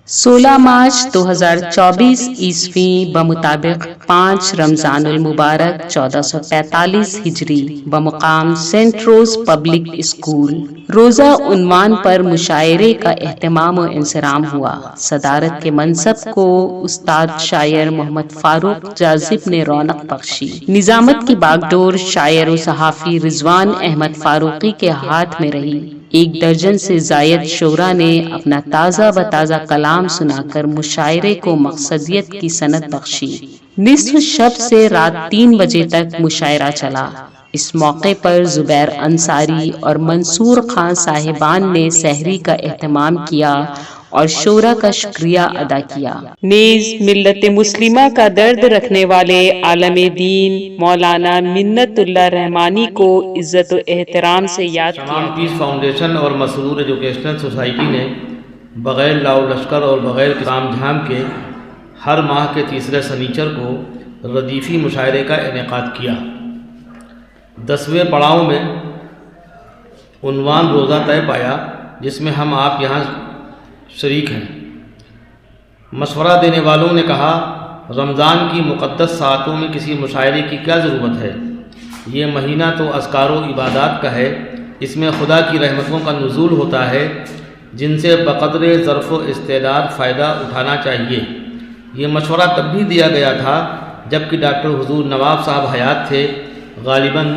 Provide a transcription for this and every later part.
16 مارچ 2024 عیسوی بمطابق 5 رمضان المبارک 1445 ہجری بمقام سینٹ روز پبلک اسکول روزہ عنوان پر مشاعرے کا اہتمام و انصرام ہوا۔ صدارت کے منصب کو استاد شاعر محمد فاروق جاذب نے رونق بخشی۔ نظامت کی باگڈور شاعر و صحافی رضوان احمد فاروقی کے ہاتھ میں رہی۔ 1 درجن سے زائد شعراء نے اپنا تازہ و تازہ کلام سنا کر مشاعرے کو مقصدیت کی سند بخشی۔ نصف شب سے رات 3 بجے تک مشاعرہ چلا۔ اس موقع پر زبیر انصاری اور منصور خان صاحبان نے سحری کا اہتمام کیا اور شعراء کا شکریہ ادا کیا۔ نیز ملت مسلمہ کا درد رکھنے والے عالم دین مولانا منت اللہ رحمانی کو عزت و احترام سے یاد کیا۔ تمام پیس فاؤنڈیشن اور مسرور ایجوکیشنل سوسائٹی نے بغیر لاؤ لشکر اور بغیر تام جھام کے ہر ماہ کے تیسرے سنیچر کو ردیفی مشاعرے کا انعقاد کیا۔ 10ویں پڑاؤ میں عنوان روزہ طے پایا، جس میں ہم آپ یہاں شریک ہیں۔ مشورہ دینے والوں نے کہا، رمضان کی مقدس ساعتوں میں کسی مشاعرے کی کیا ضرورت ہے؟ یہ مہینہ تو اذکار و عبادات کا ہے، اس میں خدا کی رحمتوں کا نزول ہوتا ہے، جن سے بقدر ظرف و استعداد فائدہ اٹھانا چاہیے۔ یہ مشورہ تب بھی دیا گیا تھا جب کہ ڈاکٹر حضور نواب صاحب حیات تھے۔ غالباً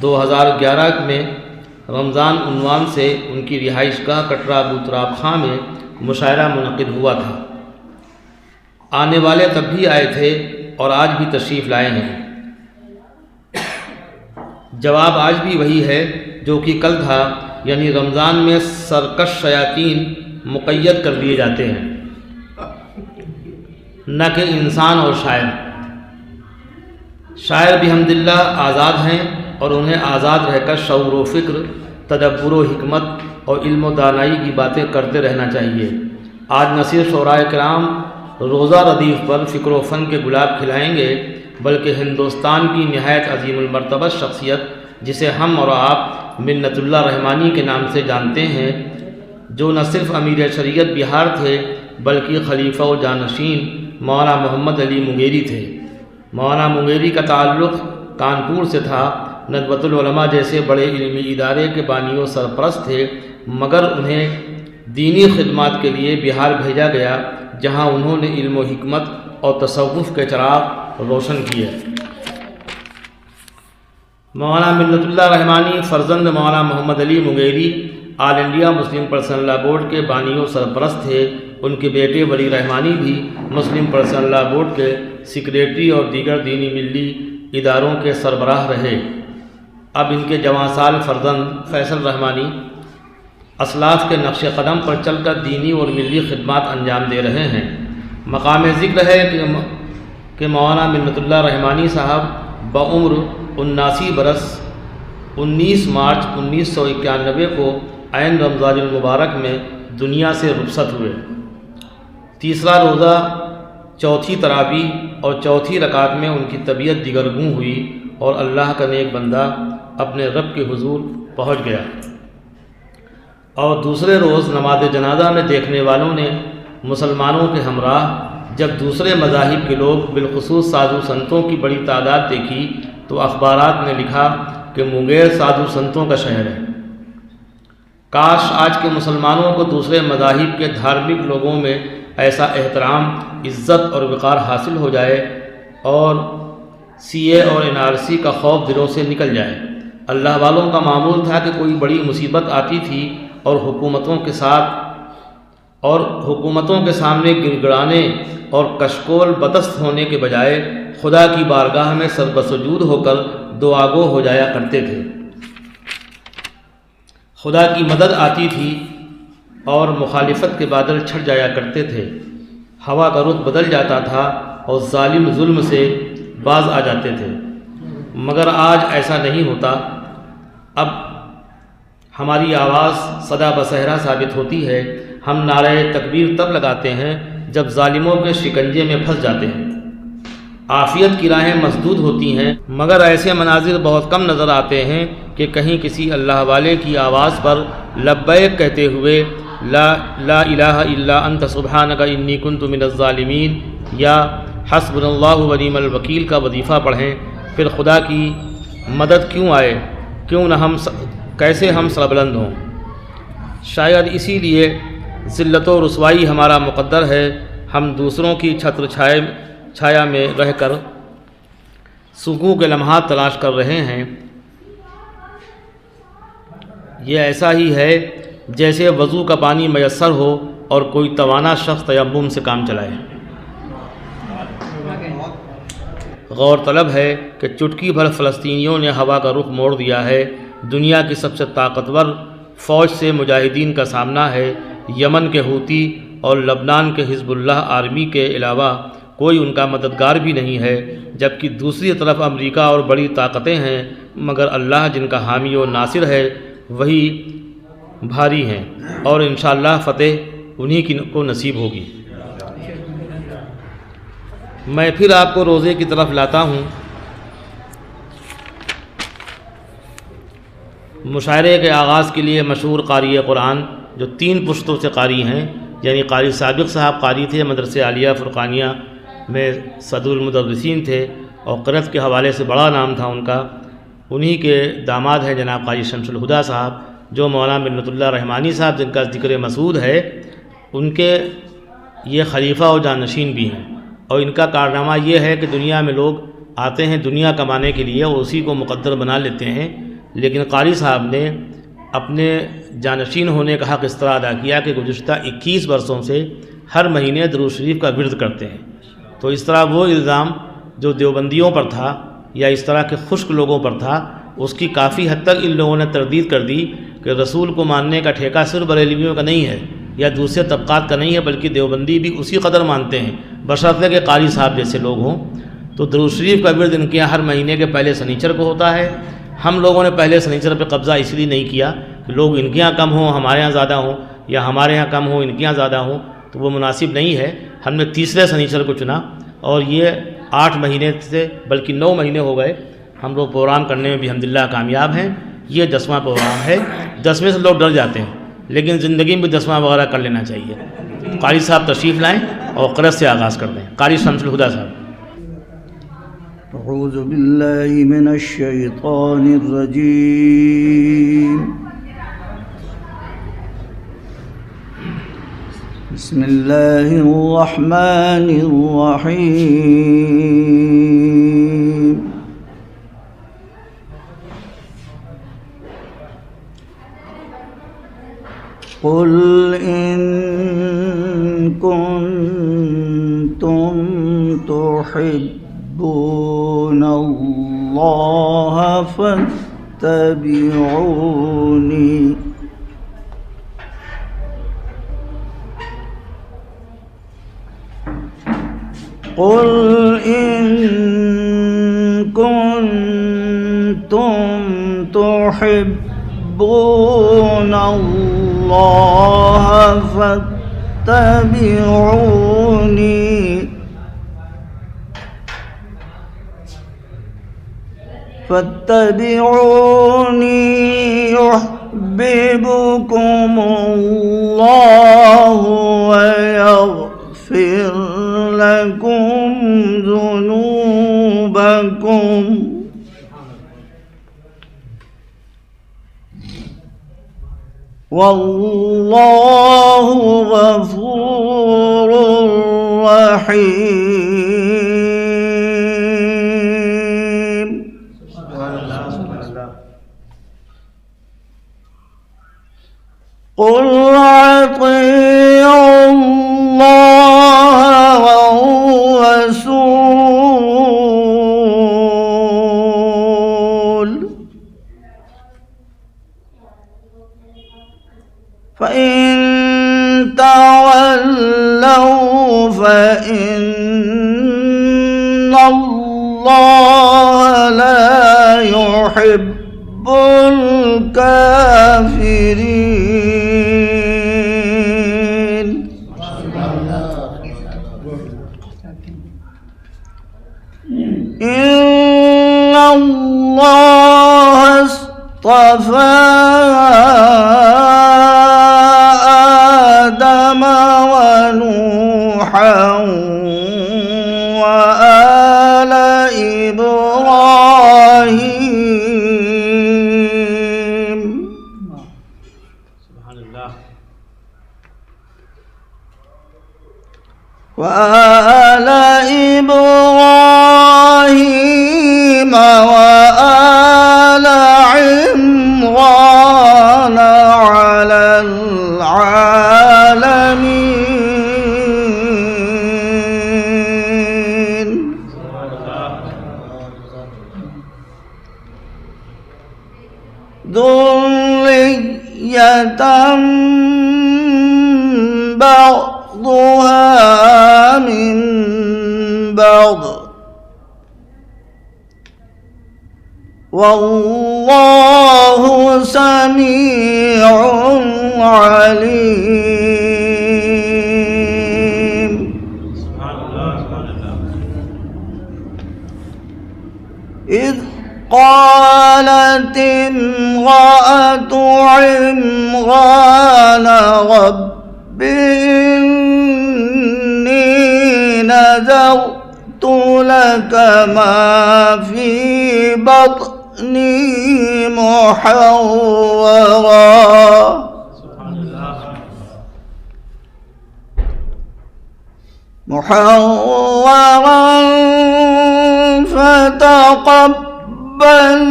2011 میں رمضان عنوان سے ان کی رہائش گاہ کٹرا ابو تراب خاں میں مشاعرہ منعقد ہوا تھا۔ آنے والے تب بھی آئے تھے اور آج بھی تشریف لائے ہیں۔ جواب آج بھی وہی ہے جو کہ کل تھا، یعنی رمضان میں سرکش شیاطین مقید کر دیے جاتے ہیں، نہ کہ انسان اور شاعر۔ شاعر بحمدللہ آزاد ہیں اور انہیں آزاد رہ کر شعور و فکر، تدبر و حکمت اور علم و دانائی کی باتیں کرتے رہنا چاہیے۔ آج نہ صرف شعراء کرام روزہ ردیف پر فکر و فن کے گلاب کھلائیں گے، بلکہ ہندوستان کی نہایت عظیم المرتبہ شخصیت، جسے ہم اور آپ منت اللہ رحمانی کے نام سے جانتے ہیں، جو نہ صرف امیر شریعت بہار تھے بلکہ خلیفہ و جانشین مولانا محمد علی منگیری تھے۔ مولانا منگیری کا تعلق کانپور سے تھا۔ ندوۃ العلماء جیسے بڑے علمی ادارے کے بانی و سرپرست تھے، مگر انہیں دینی خدمات کے لیے بہار بھیجا گیا، جہاں انہوں نے علم و حکمت اور تصوف کے چراغ روشن کیے۔ مولانا منت اللہ رحمانی فرزند Maulana Muhammad Ali Mungeri all India Muslim personal law board کے بانی و سرپرست تھے۔ ان کے بیٹے ولی رحمانی بھی مسلم پرسنل لاء بورڈ کے سیکریٹری اور دیگر دینی ملی اداروں کے سربراہ رہے۔ اب ان کے جوان سال فرزند فیصل رحمانی اسلاف کے نقش قدم پر چل کر دینی اور ملی خدمات انجام دے رہے ہیں۔ مقام ذکر ہے کہ مولانا منت اللہ رحمانی صاحب بعمر 79 برس 19 مارچ 1991 کو عین رمضان المبارک میں دنیا سے رخصت ہوئے۔ تیسرا روزہ، چوتھی تراویح اور چوتھی رکعت میں ان کی طبیعت دیگرگوں ہوئی اور اللہ کا نیک بندہ اپنے رب کے حضور پہنچ گیا۔ اور دوسرے روز نماز جنازہ میں دیکھنے والوں نے مسلمانوں کے ہمراہ جب دوسرے مذاہب کے لوگ بالخصوص سادھو سنتوں کی بڑی تعداد دیکھی تو اخبارات نے لکھا کہ منگیر سادھو سنتوں کا شہر ہے۔ کاش آج کے مسلمانوں کو دوسرے مذاہب کے دھارمک لوگوں میں ایسا احترام، عزت اور وقار حاصل ہو جائے اور CA اور NRC کا خوف دلوں سے نکل جائے۔ اللہ والوں کا معمول تھا کہ کوئی بڑی مصیبت آتی تھی اور حکومتوں کے سامنے گڑگڑانے اور کشکول بدست ہونے کے بجائے خدا کی بارگاہ میں سر بسجود ہو کر دعا گو ہو جایا کرتے تھے۔ خدا کی مدد آتی تھی اور مخالفت کے بادل چھٹ جایا کرتے تھے، ہوا کا رخ بدل جاتا تھا اور ظالم ظلم سے باز آ جاتے تھے۔ مگر آج ایسا نہیں ہوتا۔ اب ہماری آواز صدا بصہرا ثابت ہوتی ہے۔ ہم نعرہ تکبیر تب لگاتے ہیں جب ظالموں کے شکنجے میں پھنس جاتے ہیں۔ عافیت کی راہیں مسدود ہوتی ہیں، مگر ایسے مناظر بہت کم نظر آتے ہیں کہ کہیں کسی اللہ والے کی آواز پر لبیک کہتے ہوئے لا الہ الا انت سبحانک انی کنت من الظالمین یا حسبنا اللہ ونعم الوکیل کا وظیفہ پڑھیں، پھر خدا کی مدد کیوں آئے، کیوں نہ کیسے ہم سربلند ہوں۔ شاید اسی لیے ذلت و رسوائی ہمارا مقدر ہے، ہم دوسروں کی چھتر چھایا میں رہ کر سکون کے لمحات تلاش کر رہے ہیں۔ یہ ایسا ہی ہے جیسے وضو کا پانی میسر ہو اور کوئی توانا شخص تیمم سے کام چلائے۔ غور طلب ہے کہ چٹکی بھر فلسطینیوں نے ہوا کا رخ موڑ دیا ہے۔ دنیا کی سب سے طاقتور فوج سے مجاہدین کا سامنا ہے۔ یمن کے حوثی اور لبنان کے حزب اللہ آرمی کے علاوہ کوئی ان کا مددگار بھی نہیں ہے، جبکہ دوسری طرف امریکہ اور بڑی طاقتیں ہیں، مگر اللہ جن کا حامی و ناصر ہے وہی بھاری ہیں، اور انشاءاللہ فتح انہی کو نصیب ہوگی۔ میں پھر آپ کو روزے کی طرف لاتا ہوں۔ مشاعرے کے آغاز کے لیے مشہور قاری قرآن جو 3 پشتوں سے قاری ہیں، یعنی قاری سابق صاحب قاری تھے، مدرسہ عالیہ فرقانیہ میں صدر المدرسین تھے اور قرأت کے حوالے سے بڑا نام تھا ان کا، انہی کے داماد ہیں جناب قاری شمس الہدیٰ صاحب، جو مولانا منت اللہ رحمانی صاحب جن کا ذکر مسعود ہے، ان کے یہ خلیفہ و جانشین بھی ہیں، اور ان کا کارنامہ یہ ہے کہ دنیا میں لوگ آتے ہیں دنیا کمانے کے لیے اور اسی کو مقدر بنا لیتے ہیں، لیکن قاری صاحب نے اپنے جانشین ہونے کا حق اس طرح ادا کیا کہ گزشتہ 21 برسوں سے ہر مہینے درود شریف کا ورد کرتے ہیں۔ تو اس طرح وہ الزام جو دیوبندیوں پر تھا یا اس طرح کے خشک لوگوں پر تھا، اس کی کافی حد تک ان لوگوں نے تردید کر دی کہ رسول کو ماننے کا ٹھیکہ صرف بریلویوں کا نہیں ہے یا دوسرے طبقات کا نہیں ہے، بلکہ دیوبندی بھی اسی قدر مانتے ہیں، بشرطے کہ قاری صاحب جیسے لوگ ہوں۔ تو درود شریف کا ورد ان کے یہاں ہر مہینے کے پہلے سنیچر کو ہوتا ہے۔ ہم لوگوں نے پہلے سنیچر پہ قبضہ اس لیے نہیں کیا کہ لوگ ان کے یہاں کم ہوں ہمارے یہاں زیادہ ہوں، یا ہمارے یہاں کم ہوں ان کے یہاں زیادہ ہوں، تو وہ مناسب نہیں ہے۔ ہم نے تیسرے سنیچر کو چنا، اور یہ 8 مہینے سے بلکہ 9 مہینے ہو گئے ہم لوگ پروگرام کرنے میں بھی الحمدللہ کامیاب ہیں۔ یہ 10واں پروگرام ہے۔ 10ویں سے لوگ ڈر جاتے ہیں، لیکن زندگی میں 10واں وغیرہ کر لینا چاہیے۔ قاری صاحب تشریف لائیں اور قرأت سے آغاز کر دیں۔ قاری شمس الہدیٰ صاحب۔ اعوذ باللہ من الشیطان الرجیم، بسم اللہ الرحمن الرحیم، قل ان کنتم تحبون اللہ فاتبعونی، قل ان کنتم تحبون اللہ فاتبعونی يحببكم الله ويغفر لكم ذنوبكم والله غفور رحيم۔ قل اطیعوا اللہ والرسول فإن تولوا فإن الله لا يحب الكافرين۔ إن الله اصطفى نوحا وآل إبراهيم سبحان الله وآل إبراهيم وآل عمران على العالمين ذرية بعضها من بعض والله سميع عليم إذ قالت امرأة عمران رب إني نذرت لك ما في بطني محررا فتقبل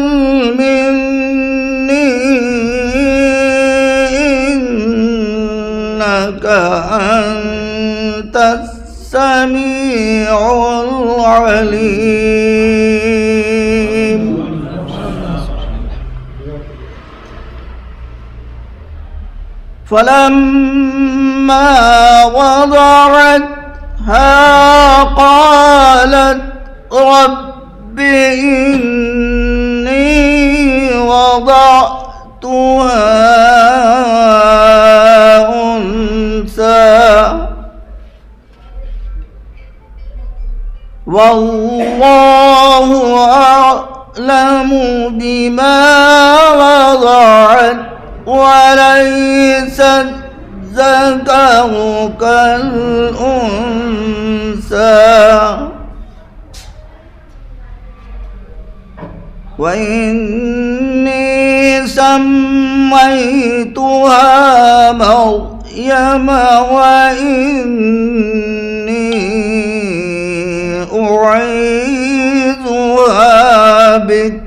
مني إنك أنت السميع العليم فلما وضعتها قالت رب إني وضعتها أنثى والله أعلم بما وضعت وليس الذكر كالأنثى وإني سميتها مريم وإني أعيذها بك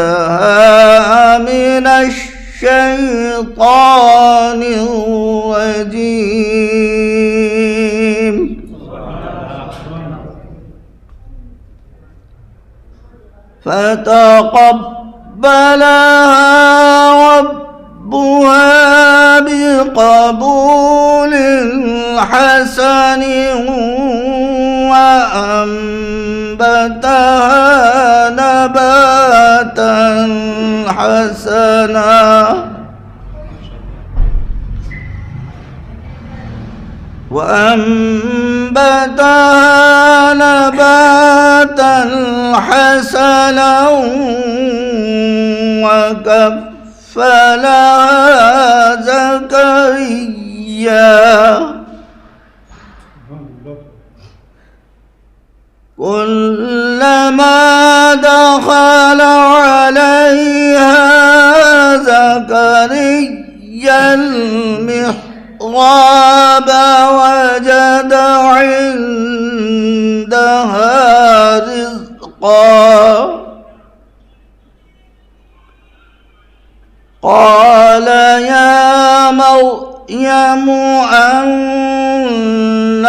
وذريتها من الشيطان الرجيم فتقبلها ربها بقبول حسن وأنبتها نباتا حسنا وكفلها زكريا كلما دخل عليها زكريا المحراب وجد عندها رزقا قال يا مريم أنى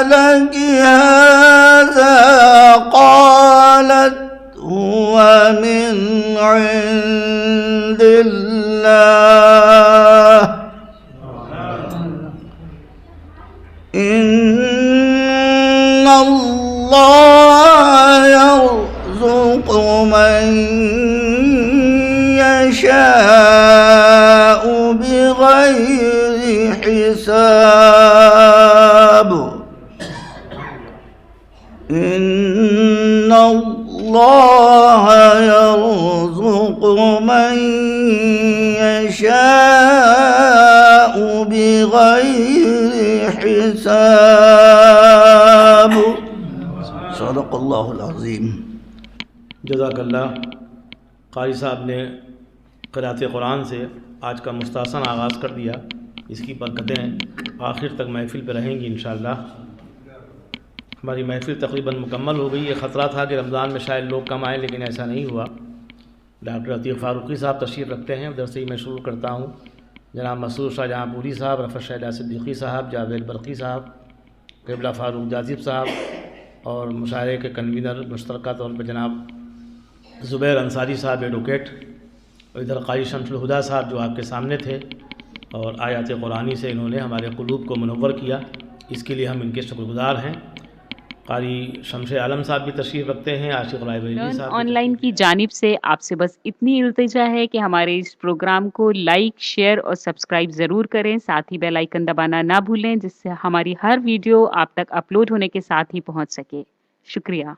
لك هذا قالت هو من عند الله إن الله يرزق من يشاء بغير حساب إن الله يرزق من يشاء بغير حساب صدق اللہ العظیم. جزاک اللہ. قاری صاحب نے قرأت قرآن سے آج کا مستحسن آغاز کر دیا. اس کی برکتیں آخر تک محفل پہ رہیں گی انشاءاللہ. ہماری محفل تقریباً مکمل ہو گئی. یہ خطرہ تھا کہ رمضان میں شاید لوگ کم آئیں، لیکن ایسا نہیں ہوا. ڈاکٹر عتیق فاروقی صاحب تشریف رکھتے ہیں، ادھر سے ہی میں شروع کرتا ہوں. جناب مسرور شاہ جہاں پوری صاحب، رفعت شہداء صدیقی صاحب، جاوید برقی صاحب، قبلہ فاروق جاذب صاحب، اور مشاعرے کے کنوینر مشترکہ طور پر جناب زبیر انصاری صاحب ایڈوکیٹ، اور ادھر قاری شمس الہدیٰ صاحب جو آپ کے سامنے تھے، اور آیات قرآنی سے انہوں نے ہمارے قلوب کو منور کیا. اس کے لیے ہم ان کے شکر گزار ہیں. قاری شمس عالم صاحب بھی تشریف رکھتے ہیں، عاشق لائبریری صاحب آن لائن کی جانب سے آپ سے بس اتنی التجا ہے کہ ہمارے اس پروگرام کو لائک، شیئر اور سبسکرائب ضرور کریں. ساتھ ہی بیل آئیکن دبانا نہ بھولیں، جس سے ہماری ہر ویڈیو آپ تک اپلوڈ ہونے کے ساتھ ہی پہنچ سکے. شکریہ.